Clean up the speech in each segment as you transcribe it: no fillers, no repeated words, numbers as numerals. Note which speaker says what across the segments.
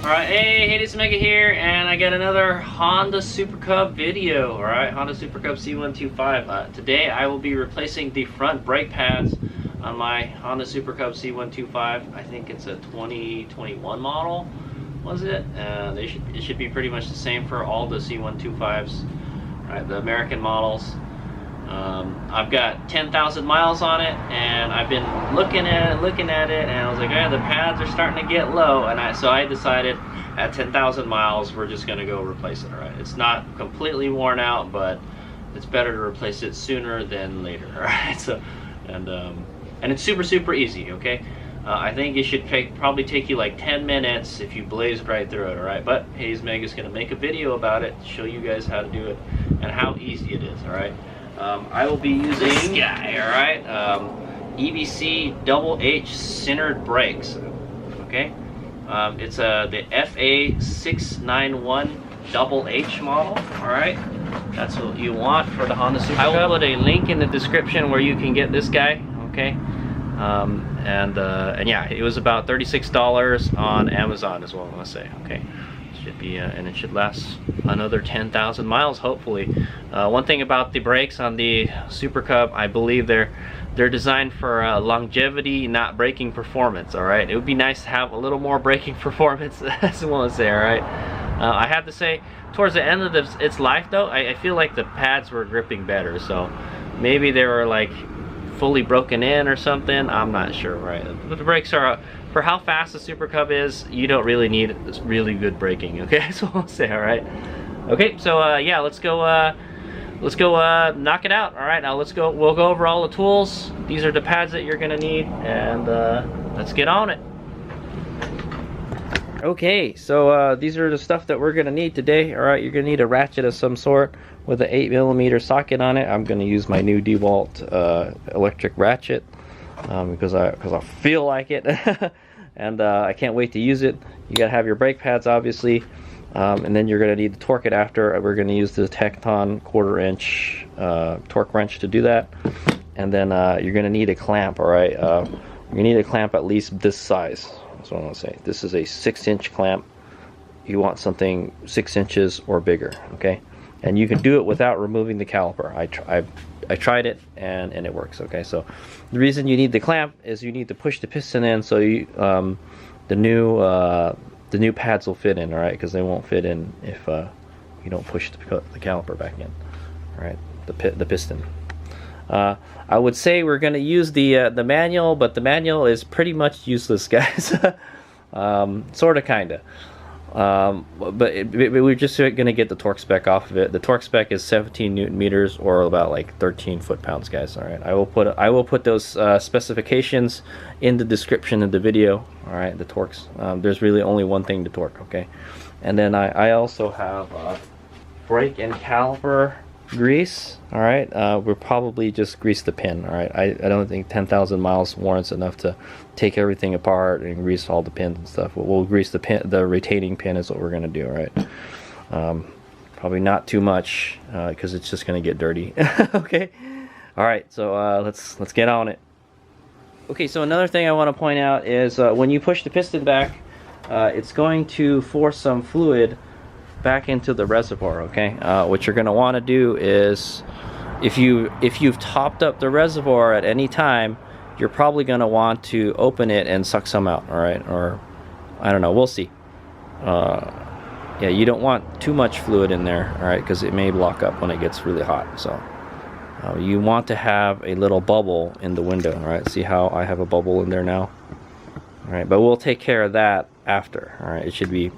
Speaker 1: Alright, hey, this is Mega here, and I got another Honda Super Cub video, alright, Honda Super Cub C125. Today I will be replacing the front brake pads on my Honda Super Cub C125. I think it's a 2021 model, was it? It should be pretty much the same for all the C125s, right, the American models. I've got 10,000 miles on it, and I've been looking at it, and I was like, yeah, the pads are starting to get low, and so I decided at 10,000 miles we're just gonna go replace it. Right? It's not completely worn out, but it's better to replace it sooner than later. Right? So, and it's super easy. Okay, I think it should probably take you like 10 minutes if you blaze right through it. All right, but Hayes Mega's gonna make a video about it, show you guys how to do it and how easy it is. All right. I will be using this guy, alright, EBC HH centered brakes, okay, it's the FA691HH model, alright, that's what you want for the Honda Super Cub. I will put a link in the description where you can get this guy, okay, and yeah, it was about $36 on Amazon is what I want to say, okay. Should be and it should last another 10,000 miles hopefully. One thing about the brakes on the Super Cub, I believe they're designed for longevity, not braking performance. All right, it would be nice to have a little more braking performance. That's what I want to say. All right, I have to say towards the end of its life though, I feel like the pads were gripping better, so maybe they were like fully broken in or something. I'm not sure. Right, but the brakes are for how fast the Super Cub is, you don't really need really good braking, okay? So I'll say, all right. Okay, so yeah, let's go knock it out. All right, now we'll go over all the tools. These are the pads that you're gonna need, and let's get on it. Okay, so these are the stuff that we're gonna need today. All right, you're gonna need a ratchet of some sort with an 8mm socket on it. I'm gonna use my new DeWalt electric ratchet. Because I feel like it, and I can't wait to use it. You gotta have your brake pads, obviously, and then you're gonna need to torque it after. We're gonna use the TEKTON 1/4" torque wrench to do that, and then you're gonna need a clamp. All right, you need a clamp at least this size. That's what I'm gonna say. This is a 6-inch clamp. You want something 6 inches or bigger, okay? And you can do it without removing the caliper. I tried it and it works. Okay, so the reason you need the clamp is you need to push the piston in so you the new pads will fit in. All right, because they won't fit in if you don't push the caliper back in. All right, the piston. I would say we're going to use the manual, but the manual is pretty much useless, guys. Sort of, kind of. But we're just going to get the torque spec off of it. The torque spec is 17 Newton meters, or about like 13 foot-pounds, guys. All right, I will put those specifications in the description of the video. All right, the torques. There's really only one thing to torque, okay? And then I also have brake and caliper grease. All right, we'll probably just grease the pin. All right, I don't think 10,000 miles warrants enough to take everything apart and grease all the pins and stuff. We'll grease the pin, the retaining pin is what we're gonna do. All right, probably not too much because it's just gonna get dirty. Okay, all right, so let's get on it. Okay, so another thing I want to point out is when you push the piston back, it's going to force some fluid back into the reservoir. Okay, what you're going to want to do is if you've topped up the reservoir at any time, you're probably going to want to open it and suck some out. All right, or I don't know, we'll see. Yeah, you don't want too much fluid in there, all right, because it may block up when it gets really hot. So you want to have a little bubble in the window. All right, see how I have a bubble in there now? All right, but we'll take care of that after. All right, it should be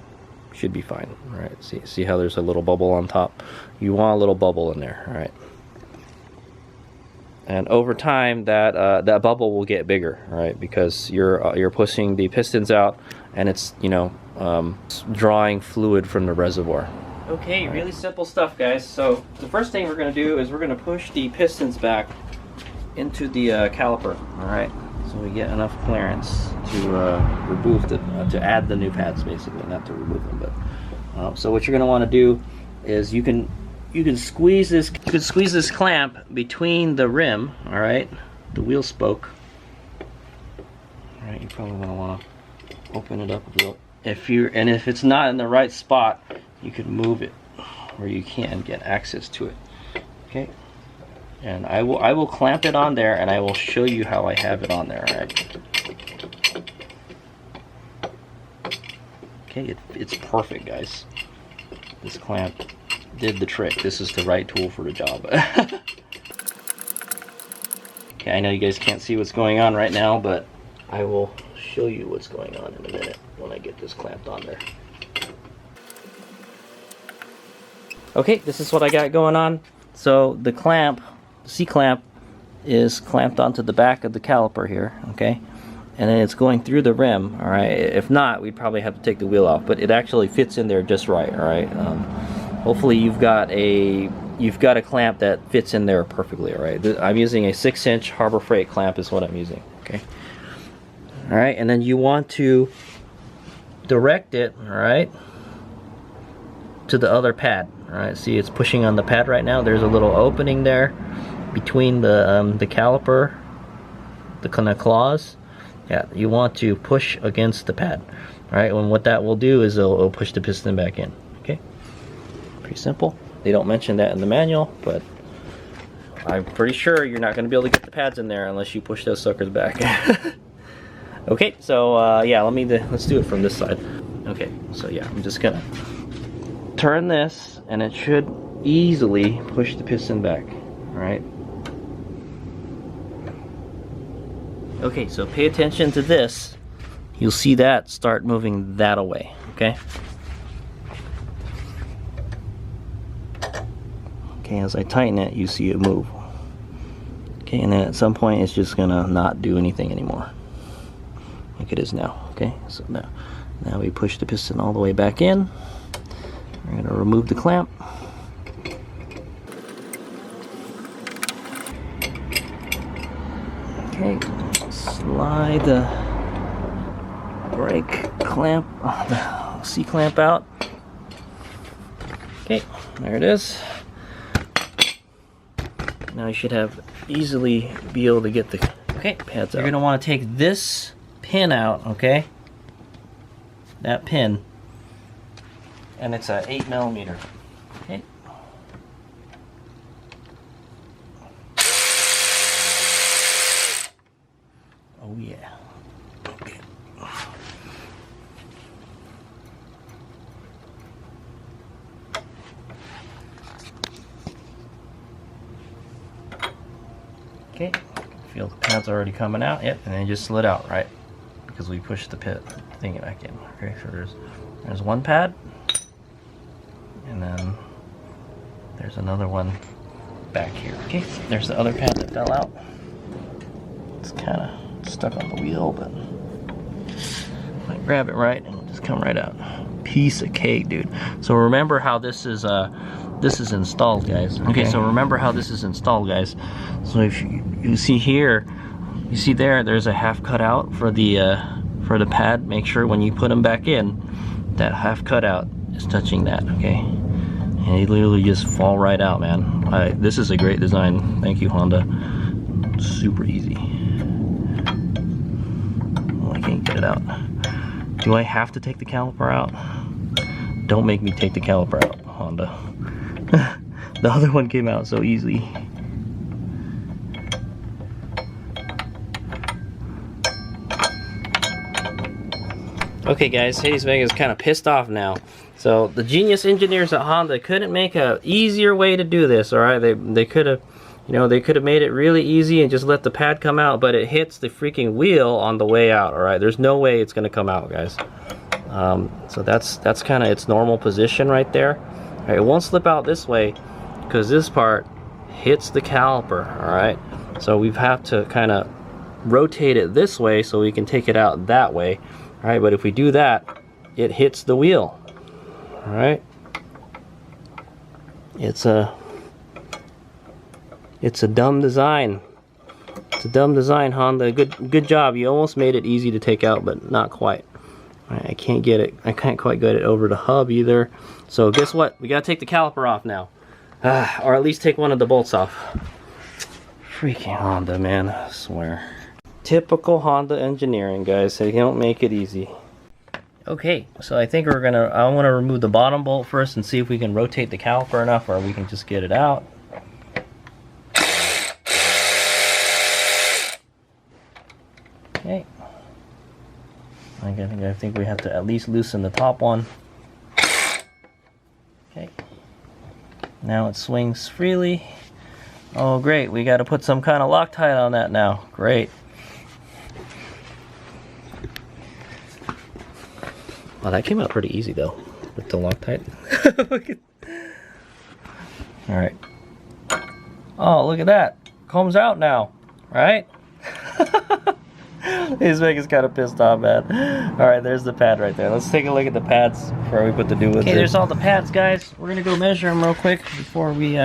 Speaker 1: fine. All right, see how there's a little bubble on top? You want a little bubble in there. All right, and over time that that bubble will get bigger, all right, because you're pushing the pistons out, and it's, you know, drawing fluid from the reservoir. Okay, really simple stuff, guys. So the first thing we're going to do is we're going to push the pistons back into the caliper. All right, so we get enough clearance to remove to add the new pads, basically, not to remove them. But so what you're going to want to do is you can squeeze this clamp between the rim, all right, the wheel spoke. All right, you probably want to open it up if it's not in the right spot, you can move it where you can get access to it. Okay, and I will clamp it on there, and I will show you how I have it on there. All right. Okay, it's perfect, guys. This clamp did the trick. This is the right tool for the job. Okay, I know you guys can't see what's going on right now, but I will show you what's going on in a minute when I get this clamped on there. Okay, this is what I got going on. So the clamp, the C-clamp, is clamped onto the back of the caliper here, okay? And then it's going through the rim, all right? If not, we'd probably have to take the wheel off, but it actually fits in there just right, all right? Hopefully you've got a clamp that fits in there perfectly, all right? I'm using a 6-inch Harbor Freight clamp is what I'm using, okay? All right, and then you want to direct it, all right, to the other pad, all right? See, it's pushing on the pad right now. There's a little opening there between the caliper, the kind of claws. Yeah, you want to push against the pad, all right? And what that will do is it'll push the piston back in. Okay, pretty simple. They don't mention that in the manual, but I'm pretty sure you're not going to be able to get the pads in there unless you push those suckers back. Okay, so yeah, let's do it from this side. Okay, so yeah, I'm just gonna turn this, and it should easily push the piston back. All right. Okay, so pay attention to this. You'll see that start moving that away, okay? Okay, as I tighten it, you see it move. Okay, and then at some point it's just gonna not do anything anymore. Like it is now, okay? So now we push the piston all the way back in. We're gonna remove the clamp. Okay. Slide the brake clamp, the C-clamp out. Okay, there it is. Now you should easily be able to get the pads out. You're going to want to take this pin out, okay? That pin. And it's a 8mm. Okay. Oh yeah. Okay. Okay. Feel the pad's already coming out. Yep, and they just slid out, right? Because we pushed the thing back in. Okay, so there's one pad, and then there's another one back here. Okay, there's the other pad that fell out. It's kind of stuck on the wheel, but I grab it right and it'll just come right out. Piece of cake, dude. So remember how this is installed, guys. Okay, so remember how this is installed, guys. So if you see here, you see there's a half cutout for the pad. Make sure when you put them back in, that half cutout is touching that, okay? And they literally just fall right out, man. This is a great design. Thank you, Honda. Super easy. I can't get it out. Do I have to take the caliper out? Don't make me take the caliper out, Honda. The other one came out so easy. Okay guys, Hades Vega's kind of pissed off now. So the genius engineers at Honda couldn't make a easier way to do this, alright? They could have, you know, they could have made it really easy and just let the pad come out, but it hits the freaking wheel on the way out, alright? There's no way it's going to come out, guys. So that's kind of its normal position right there. All right, it won't slip out this way because this part hits the caliper, alright? So we have to kind of rotate it this way so we can take it out that way. Alright, but if we do that, it hits the wheel. Alright? It's a dumb design. It's a dumb design, Honda. Good job. You almost made it easy to take out, but not quite. Alright, I can't get it. I can't quite get it over the hub either. So guess what? We gotta take the caliper off now. Or at least take one of the bolts off. Freaking Honda, man. I swear. Typical Honda engineering, guys. They don't make it easy. Okay, so I think I want to remove the bottom bolt first and see if we can rotate the caliper enough, or we can just get it out. Okay. I think we have to at least loosen the top one. Okay. Now it swings freely. Oh great, we got to put some kind of Loctite on that now. Great. Well, that came out pretty easy though, with the Loctite. Alright. Oh, look at that. Comes out now, right? He's making us kind of pissed off, man. Alright, there's the pad right there. Let's take a look at the pads before we put the new ones in. Okay, there's all the pads, guys. We're going to go measure them real quick before we...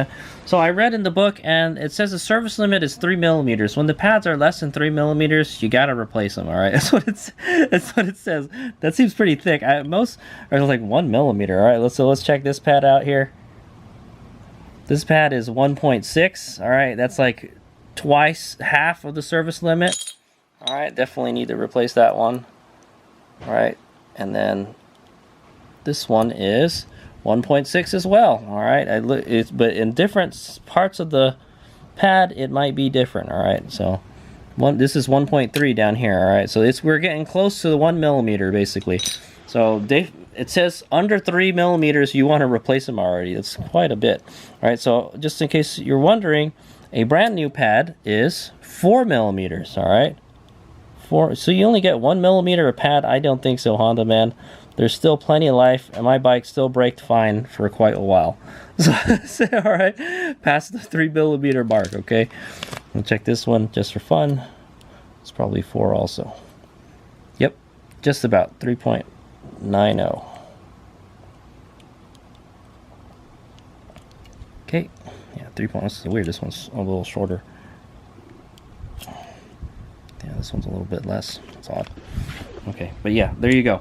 Speaker 1: So I read in the book, and it says the service limit is 3 millimeters. When the pads are less than 3 millimeters, you got to replace them, alright? That's what it says. That seems pretty thick. Most are like 1 millimeter, alright? So let's check this pad out here. This pad is 1.6, alright? That's like twice half of the service limit. Alright, definitely need to replace that one. Alright, and then this one is 1.6 as well. Alright, but in different parts of the pad, it might be different. Alright, so this is 1.3 down here. Alright, so we're getting close to the 1 millimeter basically. So it says under 3 millimeters, you want to replace them already. That's quite a bit. Alright, so just in case you're wondering, a brand new pad is 4 millimeters. Alright. So you only get 1 millimeter of pad? I don't think so, Honda, man. There's still plenty of life, and my bike still braked fine for quite a while. So, alright, past the 3 millimeter mark, okay? We'll check this one just for fun. It's probably 4 also. Yep, just about 3.90. Okay, yeah, 3. This is weird. This one's a little shorter. Yeah, this one's a little bit less. It's odd. Okay, but yeah, there you go.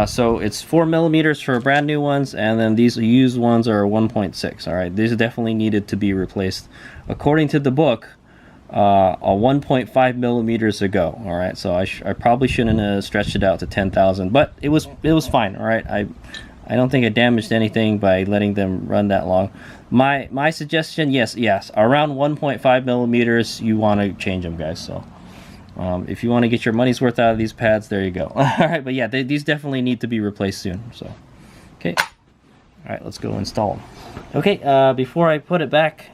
Speaker 1: So it's 4 millimeters for brand new ones, and then these used ones are 1.6. All right, these definitely needed to be replaced, according to the book, a 1.5 millimeters ago. All right, so I probably shouldn't have stretched it out to 10,000, but it was fine. All right, I don't think I damaged anything by letting them run that long. My suggestion, yes, around 1.5 millimeters, you want to change them, guys. So. If you want to get your money's worth out of these pads, there you go. Alright, but yeah, these definitely need to be replaced soon. So, okay. Alright, let's go install them. Okay, before I put it back,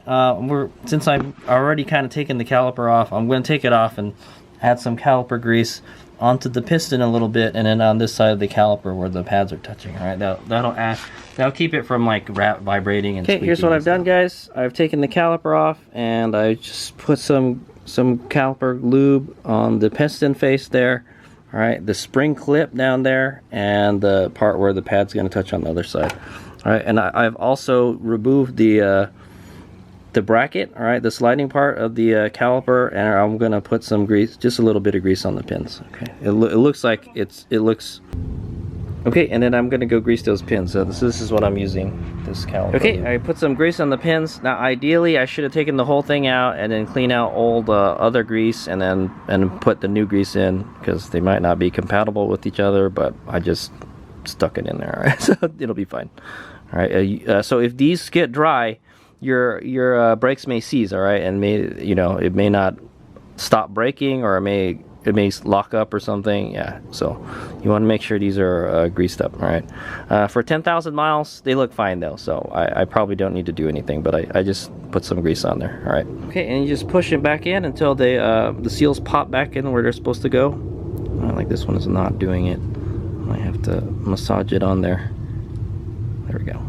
Speaker 1: since I've already kind of taken the caliper off, I'm going to take it off and add some caliper grease onto the piston a little bit, and then on this side of the caliper where the pads are touching. Alright, that'll keep it from like vibrating and squeaking. Okay, here's what I've done, guys. I've taken the caliper off, and I just put some caliper lube on the piston face there. All right, the spring clip down there, and the part where the pad's going to touch on the other side. All right, and I've also removed the bracket, all right, the sliding part of the caliper, and I'm going to put some grease, just a little bit of grease on the pins. Okay, it looks like it looks okay, and then I'm going to go grease those pins. So this is what I'm using, this caliper. Okay, I put some grease on the pins. Now ideally I should have taken the whole thing out and then clean out old other grease and put the new grease in, because they might not be compatible with each other, but I just stuck it in there. All right, so it'll be fine. All right, so if these get dry, your brakes may seize, all right, and it may not stop braking, or it may lock up or something. Yeah, so you want to make sure these are greased up. All right, for 10,000 miles they look fine though, so I probably don't need to do anything, but I just put some grease on there. All right, okay, and you just push it back in until the seals pop back in where they're supposed to go. Like this one is not doing it. I have to massage it on there. There we go.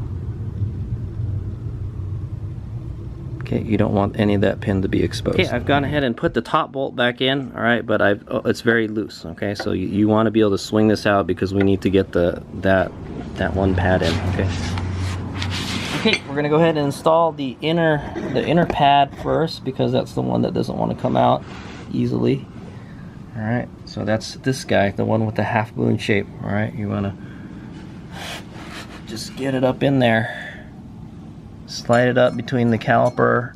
Speaker 1: Okay, you don't want any of that pin to be exposed. Okay, I've gone ahead and put the top bolt back in, all right, but it's very loose. Okay, so you want to be able to swing this out, because we need to get that one pad in. Okay, we're gonna go ahead and install the inner pad first, because that's the one that doesn't want to come out easily. All right, so that's this guy, the one with the half moon shape. All right, you want to just get it up in there. Slide it up between the caliper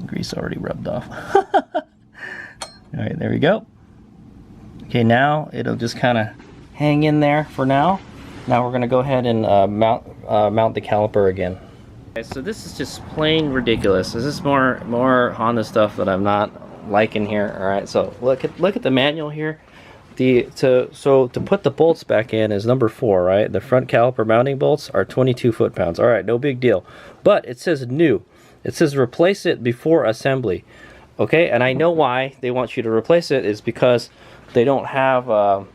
Speaker 1: Grease already rubbed off. Alright, there we go. Okay, now it'll just kind of hang in there for now. Now we're going to go ahead and mount the caliper again. Okay, so this is just plain ridiculous. This is more Honda stuff that I'm not liking here. Alright, so look at the manual here. So to put the bolts back in is number 4, right? The front caliper mounting bolts are 22 foot-pounds. Alright, no big deal. But it says new. It says replace it before assembly. Okay, and I know why they want you to replace it is because they don't have,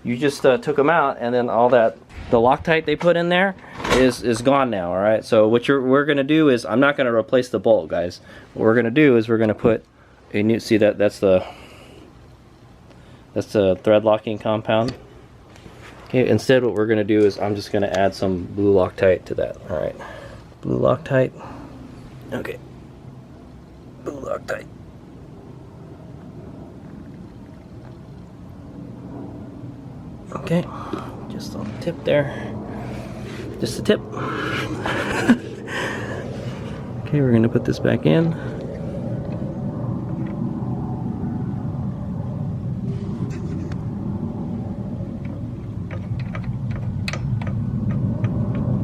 Speaker 1: you just took them out, and then all that, the Loctite they put in there is gone now, alright? So what we're going to do is, I'm not going to replace the bolt, guys. What we're going to do is we're going to put a new, see that's the thread locking compound. Okay, instead what we're going to do is I'm just going to add some blue Loctite to that, alright? Blue Loctite. Okay. Blue Loctite. Okay, just on the tip there. Just the tip. Okay, we're going to put this back in.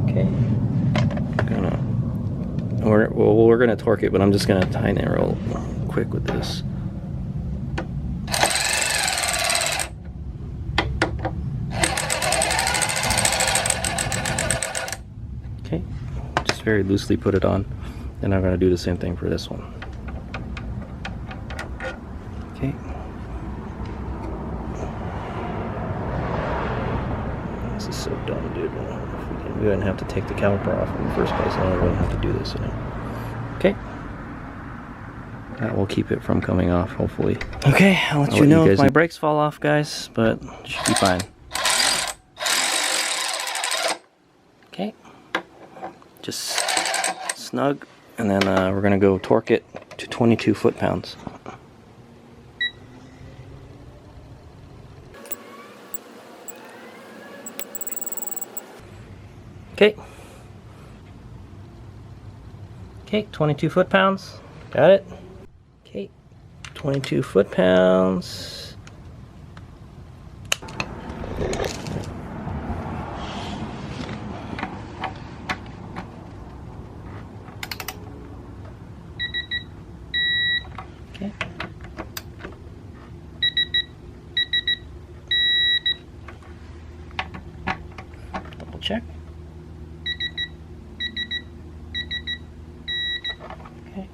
Speaker 1: Okay. We're going to torque it, but I'm just going to tighten it real quick with this. Okay, just very loosely put it on, and I'm going to do the same thing for this one. Okay. This is so dumb, dude. We didn't have to take the caliper off in the first place. I don't really have to do this, you know. Okay. That will keep it from coming off, hopefully. Okay, I'll let you know if my brakes fall off, guys, but it should be fine. Okay. Just snug, and then we're going to go torque it to 22 foot-pounds. Okay. Okay, 22 foot-pounds. Got it. Okay, 22 foot-pounds. Okay. Double check. Okay.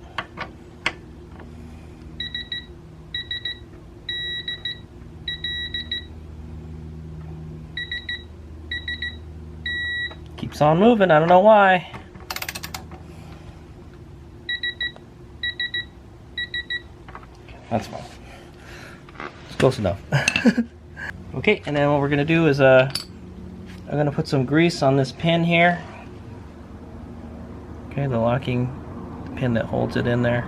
Speaker 1: Keeps on moving, I don't know why. That's fine. It's close enough. Okay, and then what we're gonna do is I'm gonna put some grease on this pin here. Okay, the locking pin that holds it in there.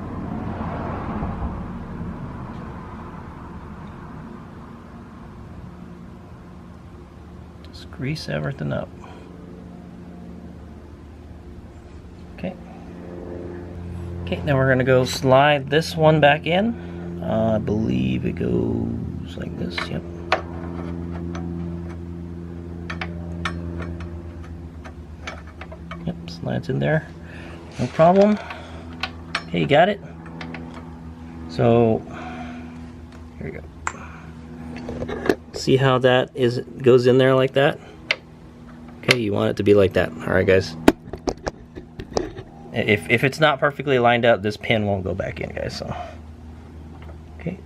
Speaker 1: Just grease everything up. Okay. Okay, now we're gonna go slide this one back in. I believe it goes like this, yep. Yep, slides in there, no problem. Okay, you got it? So, here we go. See how that goes in there like that? Okay, you want it to be like that. Alright guys. If it's not perfectly lined up, this pin won't go back in, guys, so. Okay.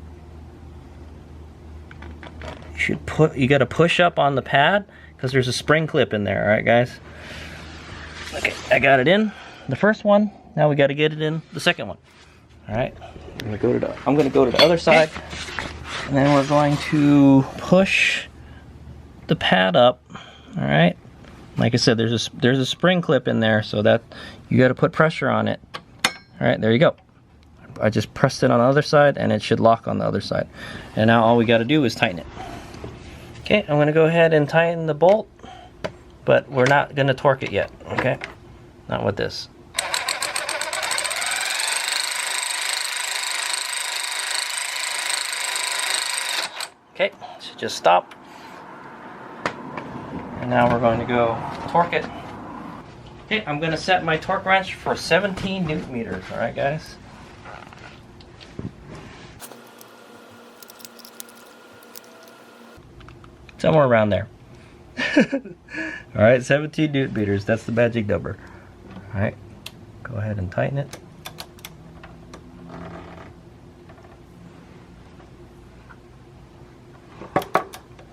Speaker 1: You gotta push up on the pad because there's a spring clip in there, alright guys? Okay, I got it in the first one. Now we gotta get it in the second one. Alright. I'm gonna go to the other side, and then we're going to push the pad up. Alright. Like I said, there's a spring clip in there, so that you got to put pressure on it. All right, there you go. I just pressed it on the other side, and it should lock on the other side. And now all we got to do is tighten it. Okay, I'm going to go ahead and tighten the bolt, but we're not going to torque it yet. Okay, not with this. Okay, should just stop. And now we're going to go torque it. Okay, I'm going to set my torque wrench for 17 Newton meters. All right, guys. Somewhere around there. All right, 17 Newton meters. That's the magic number. All right, go ahead and tighten it.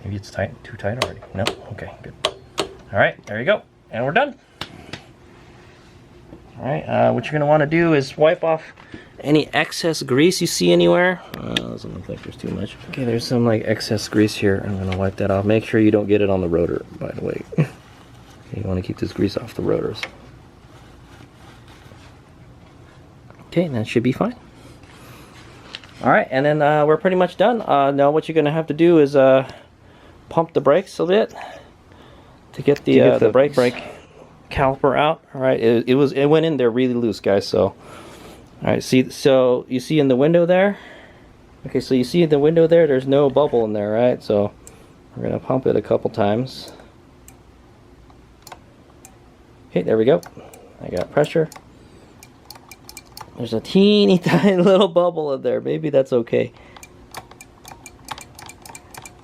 Speaker 1: Maybe it's tight, too tight already. No, okay, good. All right, there you go, and we're done. All right, what you're gonna want to do is wipe off any excess grease you see anywhere. Doesn't look like there's too much. Okay, there's some like excess grease here. I'm gonna wipe that off. Make sure you don't get it on the rotor, by the way. You want to keep this grease off the rotors. Okay, that should be fine. All right, and then we're pretty much done. Now what you're gonna have to do is pump the brakes a bit to get the brake caliper out. All right, it went in there really loose, guys. So, all right, so you see in the window there. Okay, so you see in the window there, there's no bubble in there, right? So we're gonna pump it a couple times. Okay, there we go. I got pressure. There's a teeny tiny little bubble in there. Maybe that's okay.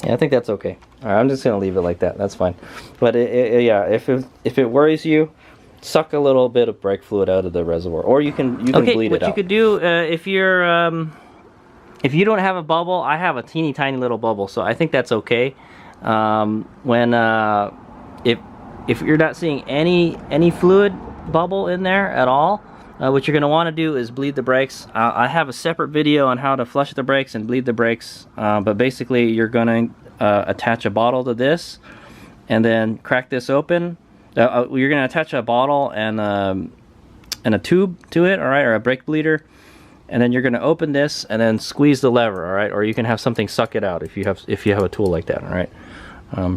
Speaker 1: Yeah, I think that's okay. All right, I'm just gonna leave it like that. That's fine. But yeah, if it worries you, suck a little bit of brake fluid out of the reservoir, or you can bleed it out. Okay, what you could do if you don't have a bubble, I have a teeny tiny little bubble, so I think that's okay. If you're not seeing any fluid bubble in there at all, what you're going to want to do is bleed the brakes. I have a separate video on how to flush the brakes and bleed the brakes, but basically you're going to attach a bottle to this and then crack this open. You're going to attach a bottle and a tube to it, all right, or a brake bleeder, and then you're going to open this and then squeeze the lever, all right, or you can have something suck it out if you have a tool like that, all right.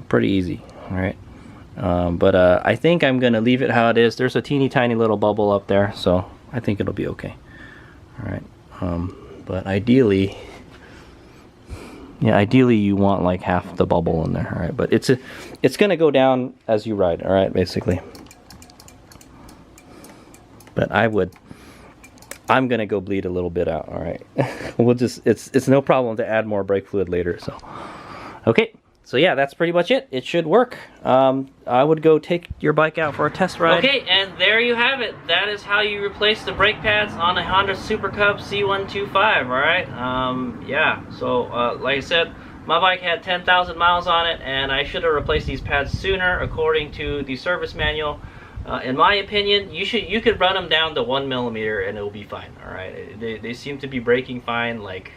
Speaker 1: Pretty easy, all right. But I think I'm gonna leave it how it is. There's a teeny tiny little bubble up there, so I think it'll be okay. All right. But ideally you want like half the bubble in there. All right. But it's gonna go down as you ride. All right, basically. But I'm gonna go bleed a little bit out. All right. It's no problem to add more brake fluid later. So okay. So yeah, that's pretty much it. It should work. I would go take your bike out for a test ride. Okay, and there you have it. That is how you replace the brake pads on a Honda Super Cub C125, all right? Yeah, so like I said, my bike had 10,000 miles on it, and I should have replaced these pads sooner according to the service manual. In my opinion, you could run them down to 1 millimeter and it'll be fine, all right? They seem to be braking fine, like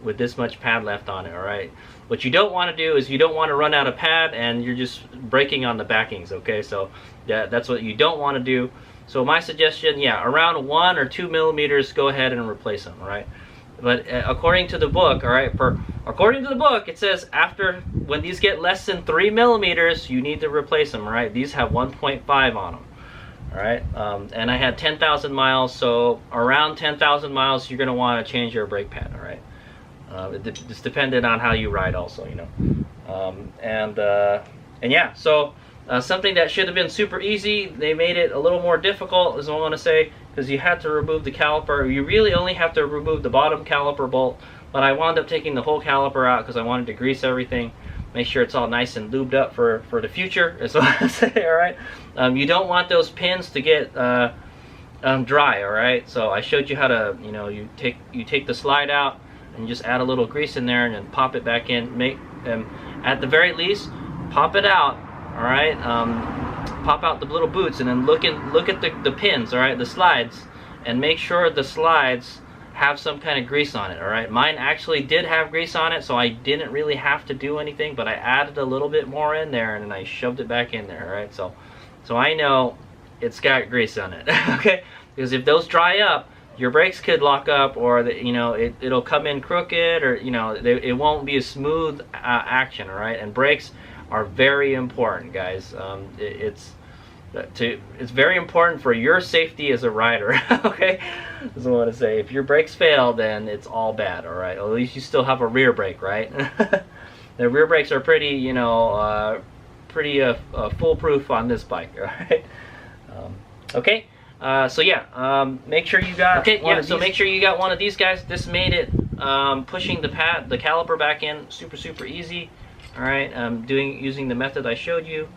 Speaker 1: with this much pad left on it, all right? What you don't want to do is you don't want to run out of pad and you're just braking on the backings, okay? So yeah, that's what you don't want to do. So my suggestion, yeah, around 1 or 2 millimeters, go ahead and replace them, all right? But according to the book, all right, according to the book, it says when these get less than 3 millimeters, you need to replace them, all right? These have 1.5 on them, all right? And I had 10,000 miles, so around 10,000 miles, you're gonna want to change your brake pad, all right? It's dependent on how you ride also, you know. And yeah, so something that should have been super easy, they made it a little more difficult, is what I want to say, because you had to remove the caliper. You really only have to remove the bottom caliper bolt, but I wound up taking the whole caliper out because I wanted to grease everything, make sure it's all nice and lubed up for the future, is what I say, all right? You don't want those pins to get dry, all right? So I showed you how to, you know, you take the slide out, and just add a little grease in there and then pop it back in. Make at the very least, pop it out, all right? Pop out the little boots and then look at the pins, all right, the slides, and make sure the slides have some kind of grease on it, all right? Mine actually did have grease on it, so I didn't really have to do anything, but I added a little bit more in there and then I shoved it back in there, all right? So I know it's got grease on it, okay? Because if those dry up, your brakes could lock up, or it'll come in crooked, or it won't be a smooth action, all right? And brakes are very important, guys. It's very important for your safety as a rider. Okay, that's what I want to say. If your brakes fail, then it's all bad, all right? At least you still have a rear brake, right? the rear brakes are pretty, you know, pretty foolproof on this bike. All right. Okay. So yeah, make sure you got make sure you got one of these guys. This made it pushing the caliper back in super easy. All right, using the method I showed you,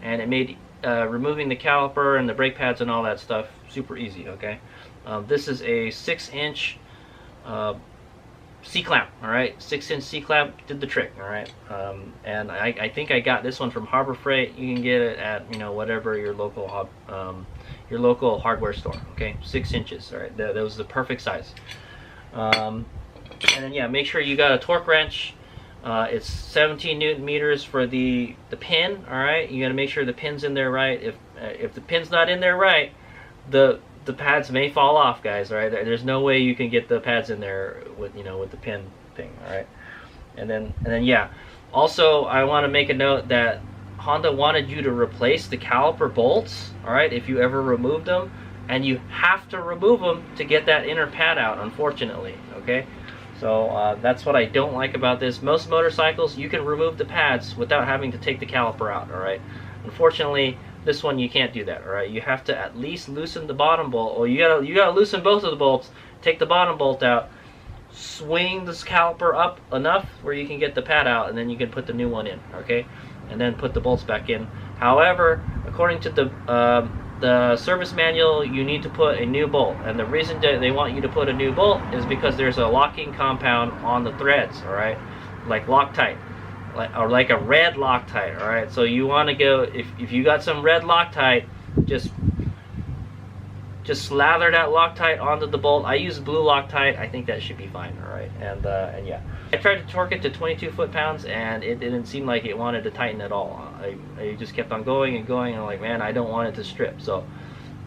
Speaker 1: and it made removing the caliper and the brake pads and all that stuff super easy. Okay, this is a 6-inch C-clamp. All right, 6-inch C-clamp did the trick. All right, and I think I got this one from Harbor Freight. You can get it at, you know, whatever your local hardware store. Okay, 6 inches. All right, that was the perfect size. And then yeah, make sure you got a torque wrench. It's 17 Newton meters for the pin. All right, you got to make sure the pin's in there right. If the pin's not in there right, the pads may fall off, guys. All right, there's no way you can get the pads in there with, you know, with the pin thing. All right, and then yeah. Also, I want to make a note that Honda wanted you to replace the caliper bolts. All right, if you ever removed them, and you have to remove them to get that inner pad out, unfortunately. Okay. So that's what I don't like about this. Most motorcycles, you can remove the pads without having to take the caliper out, all right? Unfortunately, this one you can't do that, all right? You have to at least loosen the bottom bolt, or you gotta loosen both of the bolts, take the bottom bolt out, swing this caliper up enough where you can get the pad out, and then you can put the new one in, okay? And then put the bolts back in. However, according to the service manual, you need to put a new bolt, and the reason that they want you to put a new bolt is because there's a locking compound on the threads, all right, like Loctite, like a red Loctite, all right. So you want to go, if you got some red Loctite, just slather that Loctite onto the bolt. I use blue Loctite. I think that should be fine, all right. And yeah, I tried to torque it to 22 foot-pounds, and it didn't seem like it wanted to tighten at all. I just kept on going and going, and I'm like, man, I don't want it to strip. So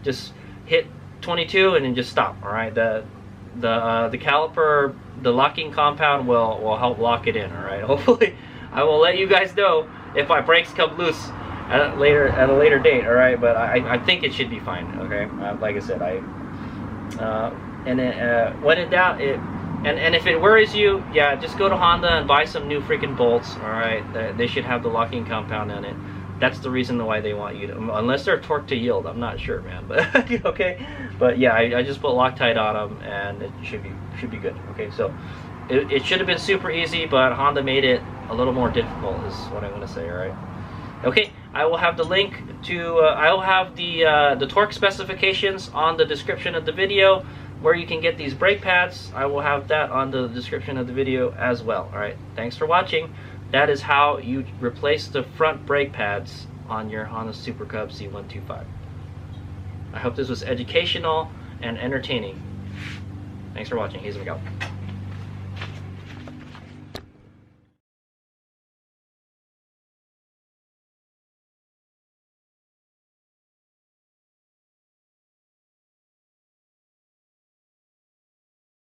Speaker 1: just hit 22 and then just stop, all right. The caliper, the locking compound will help lock it in, all right. Hopefully, I will let you guys know if my brakes come loose at a later date, all right. But I think it should be fine, okay. Like I said, when in doubt, and if it worries you, yeah, just go to Honda and buy some new freaking bolts, all right. They should have the locking compound in it. That's the reason why they want you to, unless they're torque to yield. I'm not sure, man, but okay. But yeah, I just put Loctite on them, and it should be good. Okay, so it should have been super easy, but Honda made it a little more difficult, is what I'm gonna say. All right. Okay, I will have the link to, I will have the torque specifications on the description of the video, where you can get these brake pads. I will have that on the description of the video as well. All right, thanks for watching. That is how you replace the front brake pads on your Honda Super Cub C125. I hope this was educational and entertaining. Thanks for watching. Here's we go.